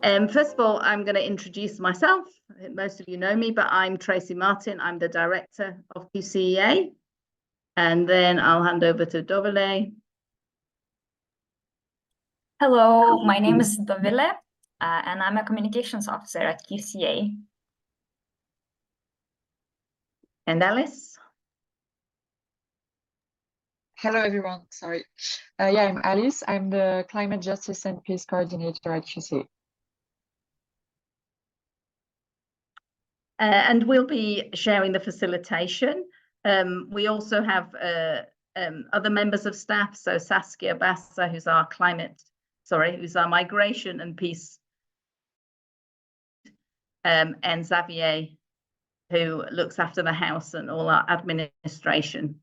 First of all, I'm going to introduce myself. Most of you know me, but I'm Tracy Martin. I'm the director of QCEA. And then I'll hand over to Dovile. Hello, my name is Dovile, and I'm a communications officer at QCEA. And Alice. Hello, everyone. Sorry. Yeah, I'm Alice. I'm the Climate Justice and Peace Coordinator at QCEA. And we'll be sharing the facilitation. We also have other members of staff. So Saskia Bassa, who's our migration and peace, and Xavier, who looks after the house and all our administration.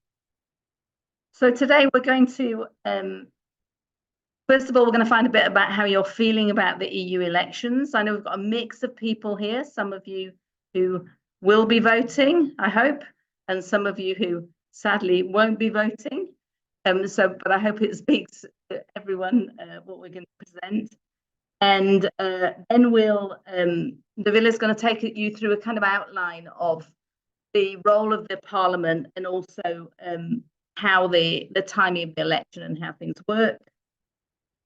So today we're going to, first of all, we're going to find a bit about how you're feeling about the EU elections. I know we've got a mix of people here, some of you who will be voting, I hope, and some of you who sadly won't be voting. But I hope it speaks to everyone what we're going to present. And then Dovile is going to take you through a kind of outline of the role of the Parliament and also how the timing of the election and how things work.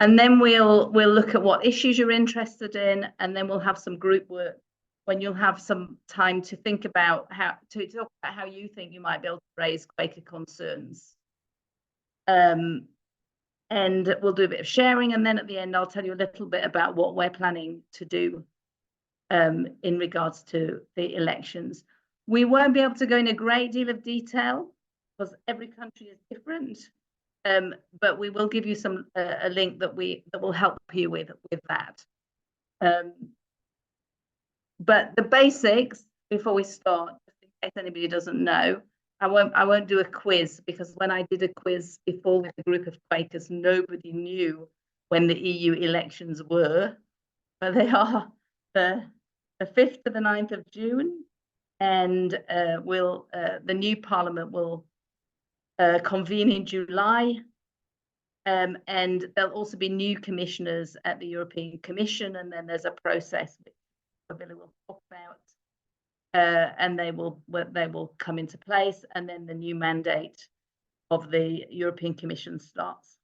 And then we'll look at what issues you're interested in, and then we'll have some group work when you'll have some time to think about how you think you might be able to raise Quaker concerns. And we'll do a bit of sharing, and then at the end I'll tell you a little bit about what we're planning to do in regards to the elections. We won't be able to go in a great deal of detail because every country is different, but we will give you a link that will help you with that. But the basics before we start, just in case anybody doesn't know, I won't do a quiz, because when I did a quiz before with a group of Quakers, nobody knew when the EU elections were, but they are the 5th to the 9th of June, and the new Parliament will convene in July, and there'll also be new commissioners at the European Commission, and then there's a process which Billy will talk about. And they will come into place, and then the new mandate of the European Commission starts.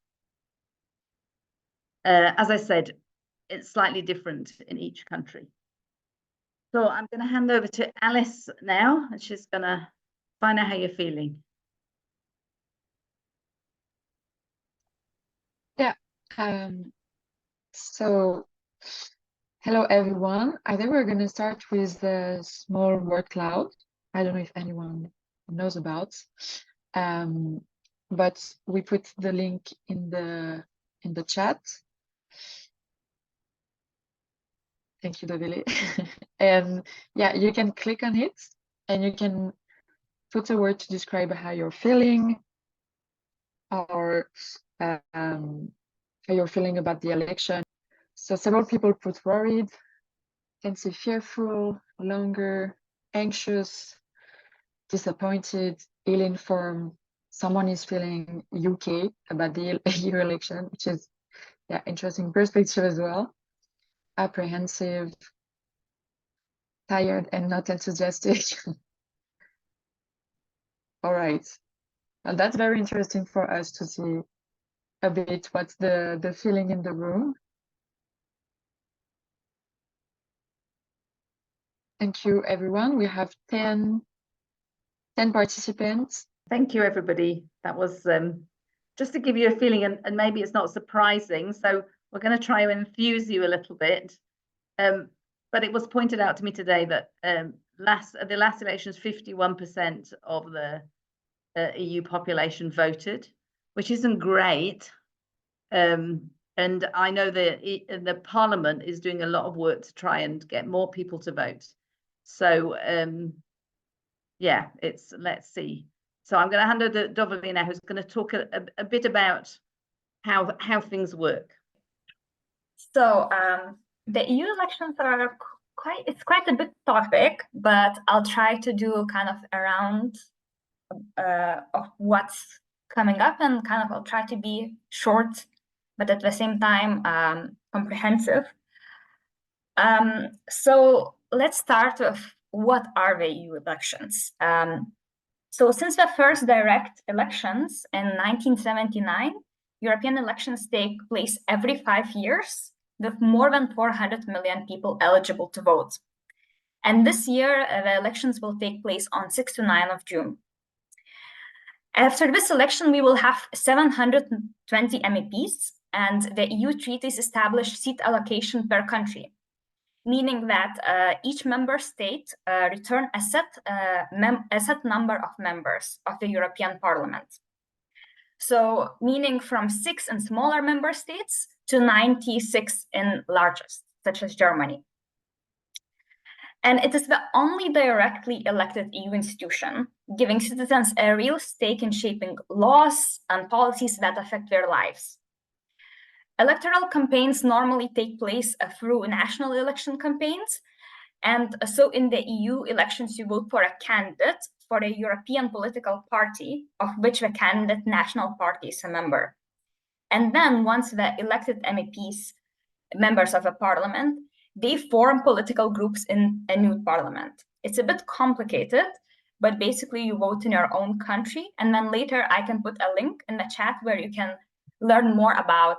As I said, it's slightly different in each country. So I'm going to hand over to Alice now, and she's going to find out how you're feeling. Yeah. So hello, everyone. I think we're going to start with the small word cloud. I don't know if anyone knows about, but we put the link in the chat. Thank you, Dovile. And yeah, you can click on it, and you can put a word to describe how you're feeling, or how you're feeling about the election. So several people put worried, can say fearful, longer, anxious, disappointed, ill-informed. Someone is feeling UK about the EU election, which is interesting perspective as well. Apprehensive, tired, and not enthusiastic. All right. Well, that's very interesting for us to see a bit what's the feeling in the room. Thank you, everyone. We have 10 participants. Thank you, everybody. That was just to give you a feeling, and maybe it's not surprising. So we're going to try and enthuse you a little bit. But it was pointed out to me today that the last elections, 51% of the EU population voted, which isn't great. And I know that the Parliament is doing a lot of work to try and get more people to vote. So yeah, let's see. So I'm going to hand over to Dovile now, who's going to talk a bit about how things work. So the EU elections are quite a big topic, but I'll try to do kind of around of what's coming up, and kind of I'll try to be short, but at the same time comprehensive. So let's start with what are the EU elections. So since the first direct elections in 1979, European elections take place every 5 years, with more than 400 million people eligible to vote. And this year, the elections will take place on 6 to 9 of June. After this election, we will have 720 MEPs, and the EU treaties establish seat allocation per country, meaning that each member state return a set number of members of the European Parliament. So meaning from 6 in smaller member states to 96 in largest, such as Germany. And it is the only directly elected EU institution, giving citizens a real stake in shaping laws and policies that affect their lives. Electoral campaigns normally take place through national election campaigns. And so in the EU elections, you vote for a candidate for a European political party, of which the candidate national party is a member. And then once the elected MEPs, members of a parliament, they form political groups in a new parliament. It's a bit complicated, but basically you vote in your own country. And then later I can put a link in the chat where you can learn more about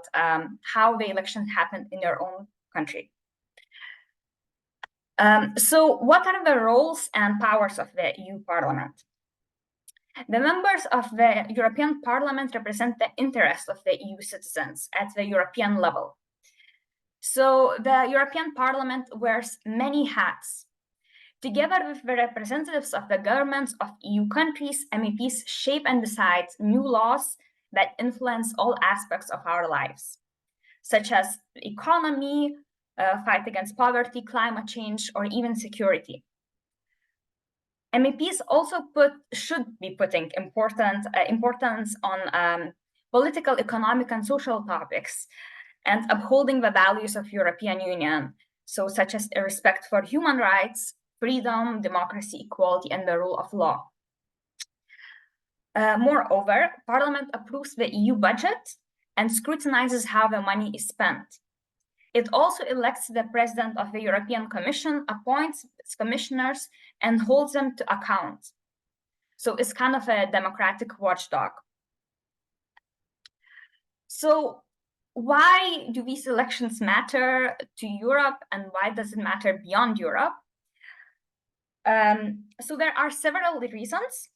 how the elections happen in your own country. So what are the roles and powers of the EU Parliament? The members of the European Parliament represent the interests of the EU citizens at the European level. So the European Parliament wears many hats. Together with the representatives of the governments of EU countries, MEPs shape and decide new laws that influence all aspects of our lives, such as economy, fight against poverty, climate change, or even security. MEPs also should be putting importance on political, economic, and social topics, and upholding the values of European Union, so such as a respect for human rights, freedom, democracy, equality, and the rule of law. Moreover, Parliament approves the EU budget and scrutinizes how the money is spent. It also elects the president of the European Commission, appoints its commissioners, and holds them to account. So it's kind of a democratic watchdog. So why do these elections matter to Europe, and why does it matter beyond Europe? So there are several reasons.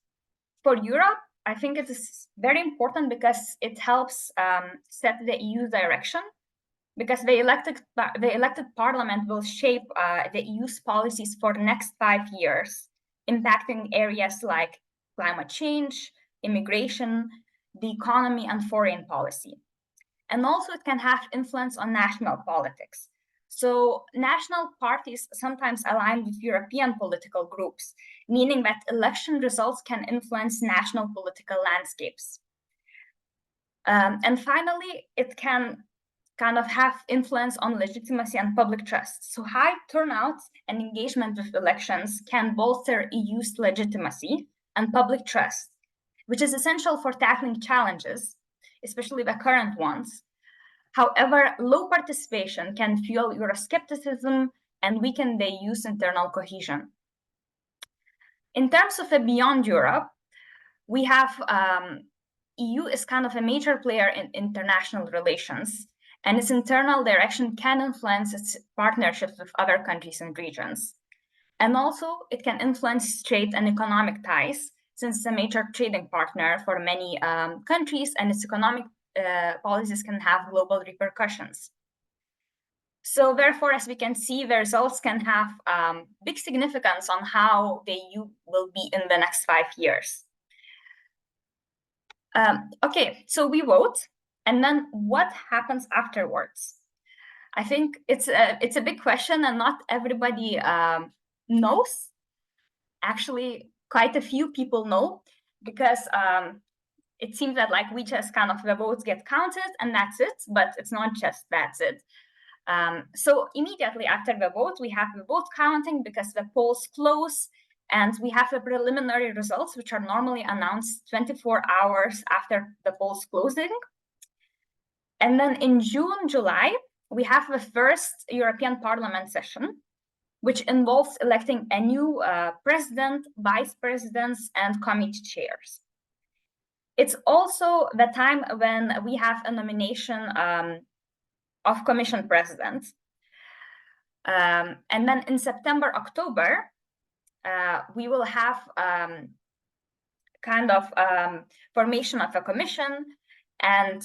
For Europe, I think it is very important because it helps set the EU direction, because the elected parliament will shape the EU's policies for the next 5 years, impacting areas like climate change, immigration, the economy, and foreign policy. And also it can have influence on national politics. So national parties sometimes align with European political groups, meaning that election results can influence national political landscapes. And finally, it can kind of have influence on legitimacy and public trust. So high turnout and engagement with elections can bolster EU's legitimacy and public trust, which is essential for tackling challenges, especially the current ones. However, low participation can fuel Euroscepticism and weaken the EU's internal cohesion. In terms of beyond Europe, we have EU is kind of a major player in international relations, and its internal direction can influence its partnerships with other countries and regions. And also, it can influence trade and economic ties, since it's a major trading partner for many countries, and its economic policies can have global repercussions. So therefore, as we can see, the results can have big significance on how the EU will be in the next 5 years. Okay, so we vote, and then what happens afterwards? I think it's a big question, and not everybody knows. Actually, quite a few people know, because it seems that like we just kind of the votes get counted and that's it, but it's not just that's it. So immediately after the vote, we have the vote counting because the polls close, and we have the preliminary results, which are normally announced 24 hours after the polls closing. And then in June, July, we have the first European Parliament session, which involves electing a new president, vice presidents, and committee chairs. It's also the time when we have a nomination of commission presidents. And then in September, October, we will have formation of a commission, and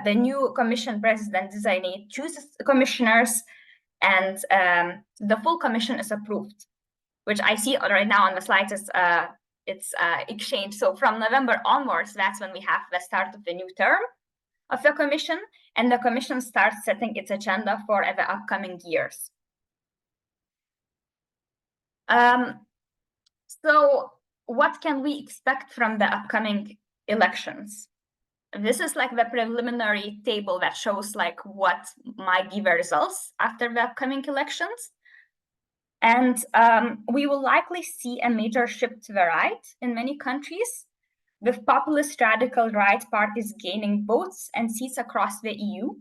the new commission president designate chooses commissioners, and the full commission is approved, which I see right now on the slides is it's exchanged. So from November onwards, that's when we have the start of the new term of the commission, and the commission starts setting its agenda for the upcoming years. So what can we expect from the upcoming elections? This is like the preliminary table that shows like what might be the results after the upcoming elections. And we will likely see a major shift to the right in many countries, with populist radical right parties gaining votes and seats across the EU,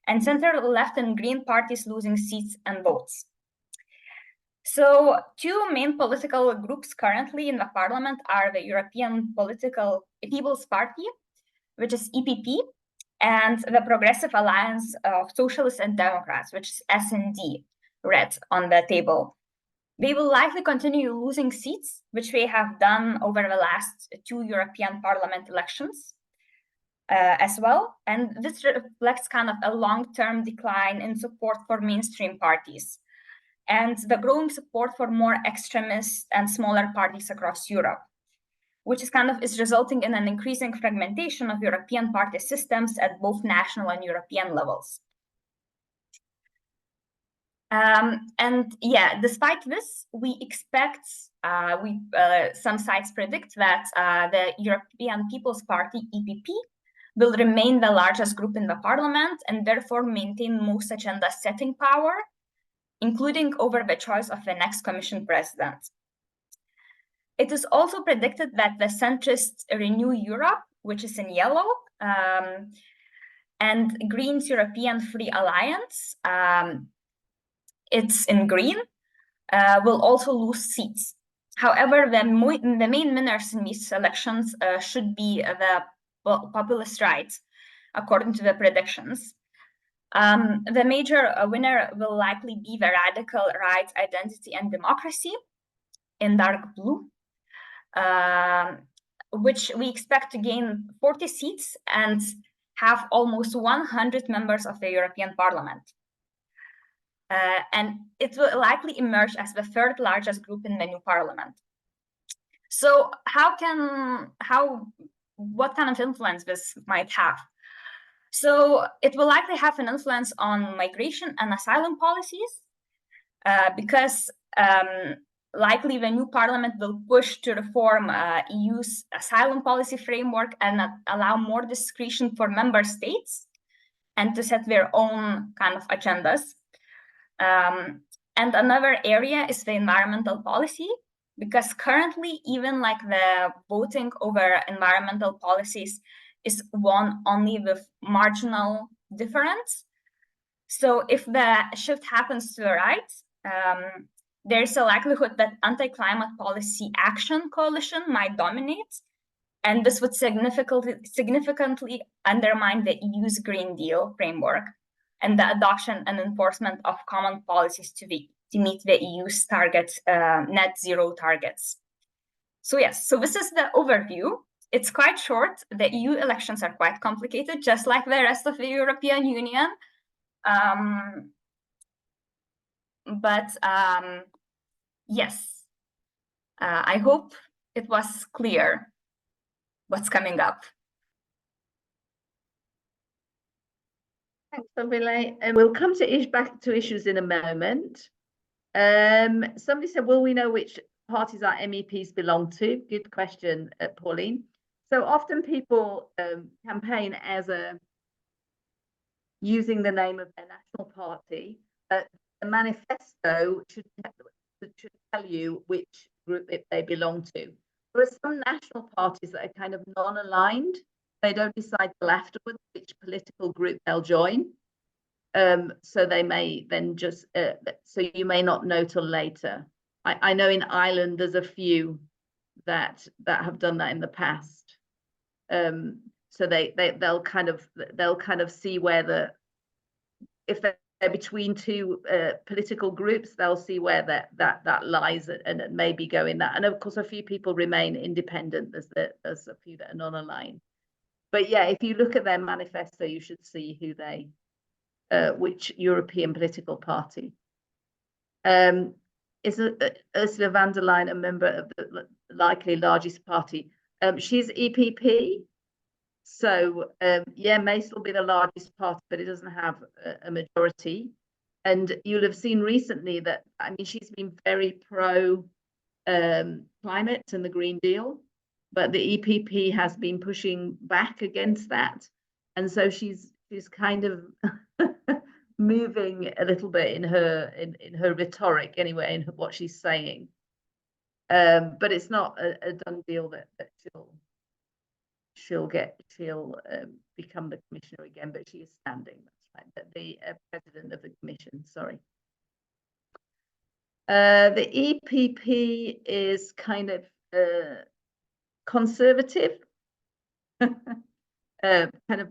and center left and green parties losing seats and votes. So two main political groups currently in the parliament are the European People's Party, which is EPP, and the Progressive Alliance of Socialists and Democrats, which is S&D, red on the table. They will likely continue losing seats, which they have done over the last two European Parliament elections as well. And this reflects kind of a long-term decline in support for mainstream parties and the growing support for more extremist and smaller parties across Europe, which is resulting in an increasing fragmentation of European party systems at both national and European levels. And yeah, despite this, we expect, some sites predict that the European People's Party, EPP, will remain the largest group in the parliament and therefore maintain most agenda setting power, including over the choice of the next commission president. It is also predicted that the centrist Renew Europe, which is in yellow, and Greens European Free Alliance, it's in green, will also lose seats. However, the main winners in these elections should be the populist right, according to the predictions. The major winner will likely be the radical right Identity and Democracy in dark blue, which we expect to gain 40 seats and have almost 100 members of the European Parliament. And it will likely emerge as the third largest group in the new parliament. So what kind of influence this might have? So it will likely have an influence on migration and asylum policies, because likely the new parliament will push to reform EU's asylum policy framework and allow more discretion for member states and to set their own kind of agendas. And another area is the environmental policy, because currently even like the voting over environmental policies is won only with marginal difference. So if the shift happens to the right, there's a likelihood that anti-climate policy action coalition might dominate, and this would significantly undermine the EU's Green Deal framework and the adoption and enforcement of common policies to meet the EU's net zero targets. So yes, so this is the overview. It's quite short. The EU elections are quite complicated, just like the rest of the European Union. Yes, I hope it was clear what's coming up. Thanks, Davile. And we'll come back to issues in a moment. Somebody said, will we know which parties our MEPs belong to? Good question, Pauline. So often people campaign using the name of their national party. The manifesto should tell you which group they belong to. There are some national parties that are kind of non-aligned. They don't decide till afterwards which political group they'll join. So they may then just, so you may not know till later. I know in Ireland there's a few that have done that in the past. So they'll kind of see where if they're between two political groups, they'll see where that lies and maybe go in that. And of course, a few people remain independent. There's a few that are non-aligned. But yeah, if you look at their manifesto, you should see who which European political party. Is Ursula von der Leyen a member of the likely largest party? She's EPP. So yeah, may still be the largest party, but it doesn't have a majority. And you'll have seen recently that, I mean, she's been very pro climate and the Green Deal, but the EPP has been pushing back against that. And so she's kind of moving a little bit in her rhetoric anyway, in what she's saying. But it's not a done deal that she'll become the commissioner again, but she is standing. That's right, the president of the commission. Sorry. The EPP is kind of conservative, kind of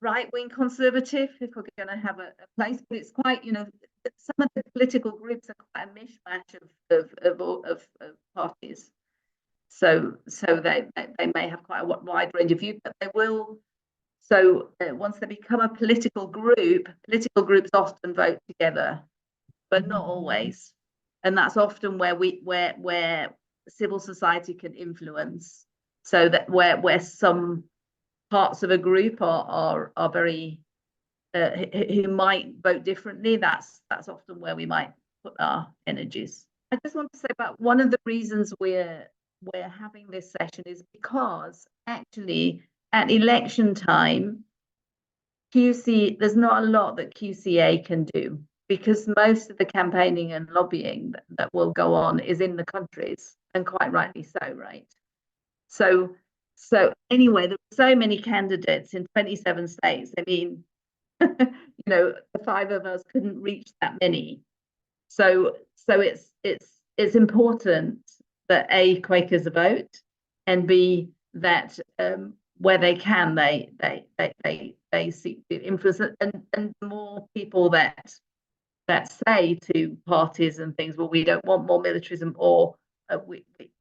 right-wing conservative, if we're going to have a place. But it's quite, you know, some of the political groups are quite a mishmash of parties. So they may have quite a wide range of views, but they will. So once they become a political groups often vote together, but not always. And that's often where civil society can influence. So that where some parts of a group are very who might vote differently, that's often where we might put our energies. I just want to say about one of the reasons we're having this session is because actually at election time, there's not a lot that QCEA can do, because most of the campaigning and lobbying that will go on is in the countries, and quite rightly so, right? So anyway, there are so many candidates in 27 states. I mean, you know, the 5 of us couldn't reach that many. So it's important that A, Quakers vote, and B, that where they can, they seek to influence it, and more people that say to parties and things, well, we don't want more militarism, or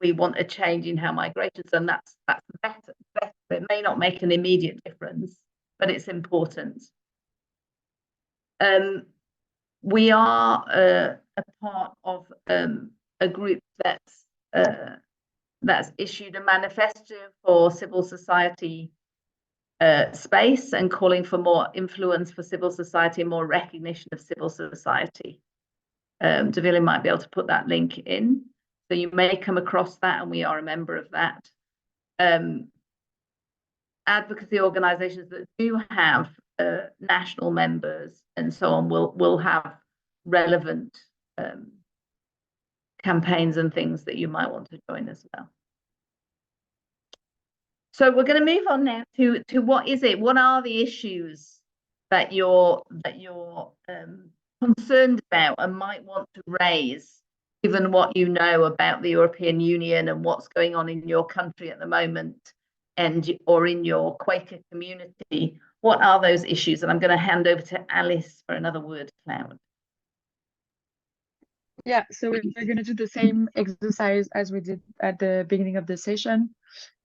we want a change in how migration's done. That's better. It may not make an immediate difference, but it's important. We are a part of a group that's issued a manifesto for civil society space, and calling for more influence for civil society and more recognition of civil society. Davila might be able to put that link in. So you may come across that, and we are a member of that. Advocacy organizations that do have national members and so on will have relevant campaigns and things that you might want to join as well. So we're going to move on now to what are the issues that you're concerned about and might want to raise, given what you know about the European Union and what's going on in your country at the moment, or in your Quaker community. What are those issues? And I'm going to hand over to Alice for another word cloud. Yeah, so we're going to do the same exercise as we did at the beginning of the session.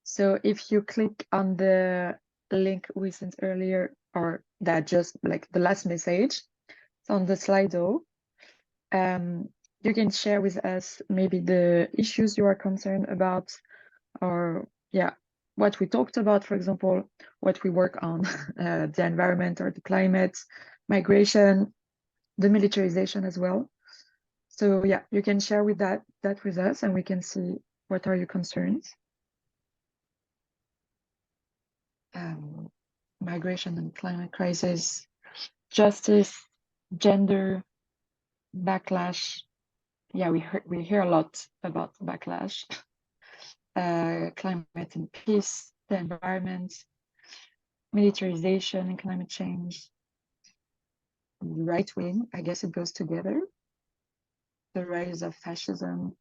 So if you click on the link we sent earlier, or that just like the last message, it's on the Slido. You can share with us maybe the issues you are concerned about, or yeah, what we talked about, for example, what we work on, the environment or the climate, migration, the militarization as well. So yeah, you can share with that with us, and we can see what are your concerns. Migration and climate crisis, justice, gender, backlash. Yeah, we hear a lot about backlash. Climate and peace, the environment, militarization and climate change, right wing, I guess it goes together, the rise of fascism,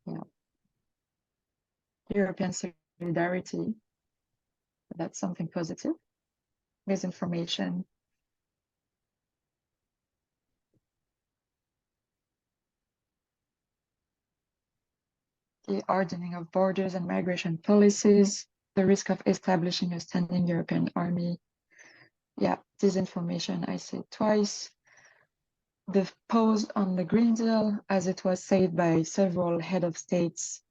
yeah, European solidarity, that's something positive, misinformation, the hardening of borders and migration policies, the risk of establishing a standing European army, yeah, disinformation, I said twice, the pause on the Green Deal, as it was said by several head of states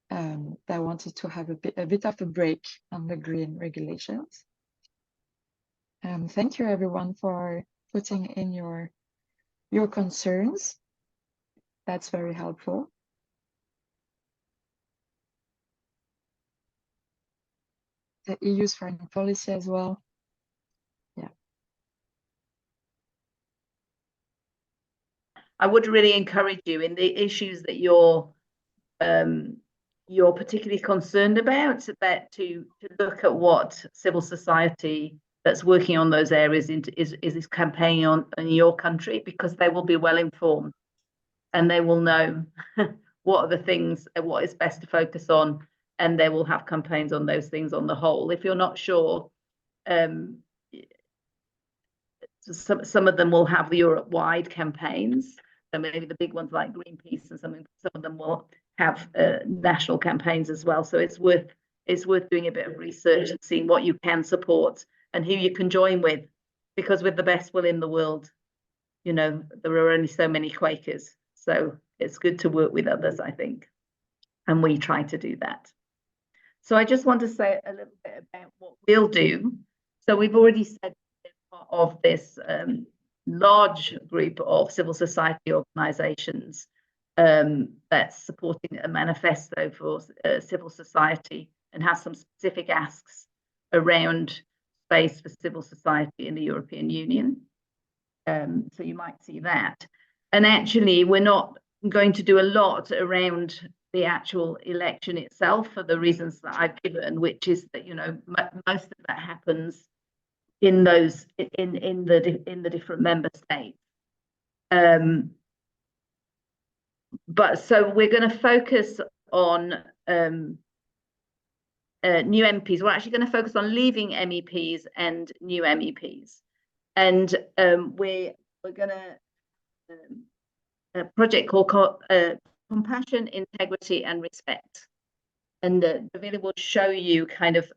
that wanted to have a bit of a break on the green regulations. Thank you everyone for putting in your concerns. That's very helpful. The EU's foreign policy as well. Yeah. I would really encourage you in the issues that you're particularly concerned about, to look at what civil society that's working on those areas is campaigning on in your country, because they will be well informed and they will know what are the things, what is best to focus on, and they will have campaigns on those things on the whole. If you're not sure, some of them will have the Europe-wide campaigns. So maybe the big ones like Greenpeace and some of them will have national campaigns as well. So it's worth doing a bit of research and seeing what you can support and who you can join with, because with the best will in the world, you know, there are only so many Quakers. So it's good to work with others, I think. And we try to do that. So I just want to say a little bit about what we'll do. So we've already said part of this large group of civil society organizations that's supporting a manifesto for civil society and has some specific asks around space for civil society in the European Union. So you might see that. And actually, we're not going to do a lot around the actual election itself for the reasons that I've given, which is that, you know, most of that happens in those in the different member states. But so we're going to focus on new MPs. We're actually going to focus on leaving MEPs and new MEPs, and we're going to a project called Compassion, Integrity and Respect, and Davila will show you kind of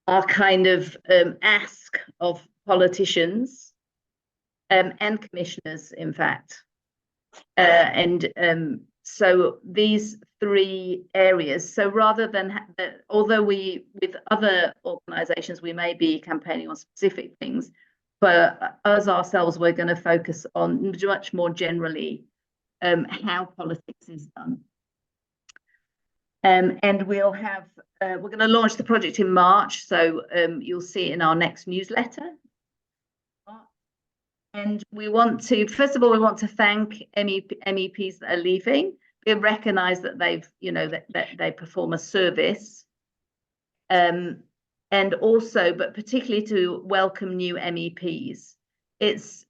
our kind of ask of politicians and commissioners, in fact. So these three areas, so rather than, although with other organizations, we may be campaigning on specific things, for us ourselves, we're going to focus on much more generally how politics is done. And we'll have, we're going to launch the project in March, so you'll see it in our next newsletter. And we want to, first of all, we want to thank MEPs that are leaving. We recognize that they've, you know, that they perform a service. And also, but particularly to welcome new MEPs. It's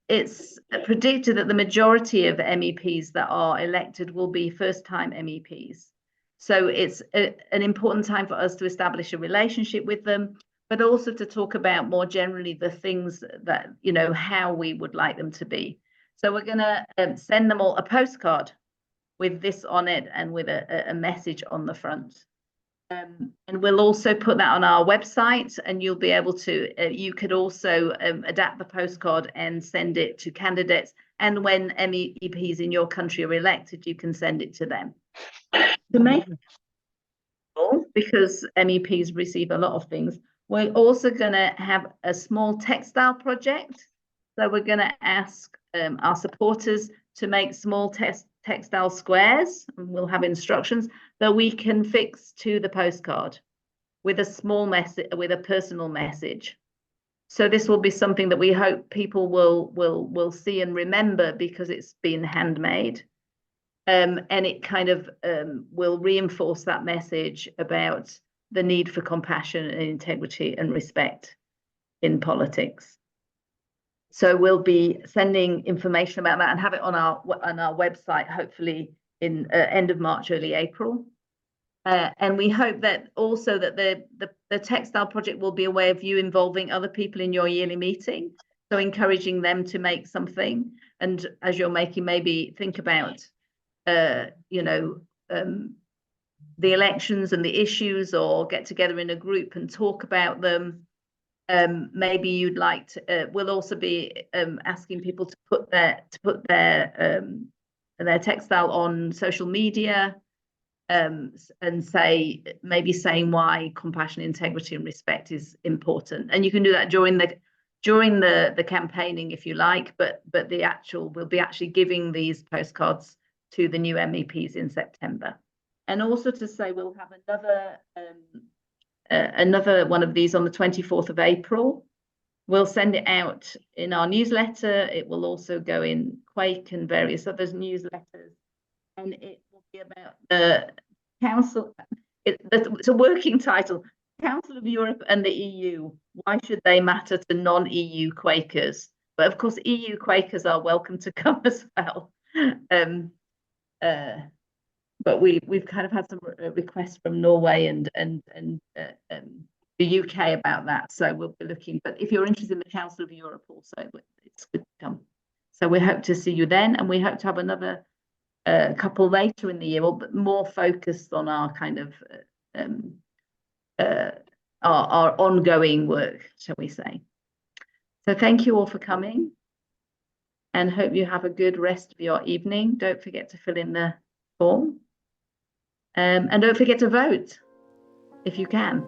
predicted that the majority of MEPs that are elected will be first-time MEPs. So it's an important time for us to establish a relationship with them, but also to talk about more generally the things that, you know, how we would like them to be. So we're going to send them all a postcard with this on it and with a message on the front. And we'll also put that on our website, and you'll be able to, you could also adapt the postcard and send it to candidates. And when MEPs in your country are elected, you can send it to them. To make it, because MEPs receive a lot of things, we're also going to have a small textile project. So we're going to ask our supporters to make small textile squares, and we'll have instructions that we can fix to the postcard with a small message, with a personal message. So this will be something that we hope people will see and remember, because it's been handmade. And it kind of will reinforce that message about the need for compassion and integrity and respect in politics. So we'll be sending information about that and have it on our website, hopefully in end of March, early April. And we hope that also that the textile project will be a way of you involving other people in your yearly meeting. So encouraging them to make something, and as you're making, maybe think about, you know, the elections and the issues, or get together in a group and talk about them. Maybe you'd like to. We'll also be asking people to put their textile on social media, and maybe saying why compassion, integrity, and respect is important. And you can do that during the campaigning if you like. But we'll be actually giving these postcards to the new MEPs in September. And also to say we'll have another one of these on the 24th of April. We'll send it out in our newsletter. It will also go in Quake and various other newsletters. And it will be about the Council. It's a working title, Council of Europe and the EU. Why should they matter to non-EU Quakers? But of course, EU Quakers are welcome to come as well. But we've kind of had some requests from Norway and the UK about that, so we'll be looking. But if you're interested in the Council of Europe also, it's good to come. So we hope to see you then, and we hope to have another couple later in the year, but more focused on our kind of our ongoing work, shall we say. So thank you all for coming, and hope you have a good rest of your evening. Don't forget to fill in the form. And don't forget to vote if you can.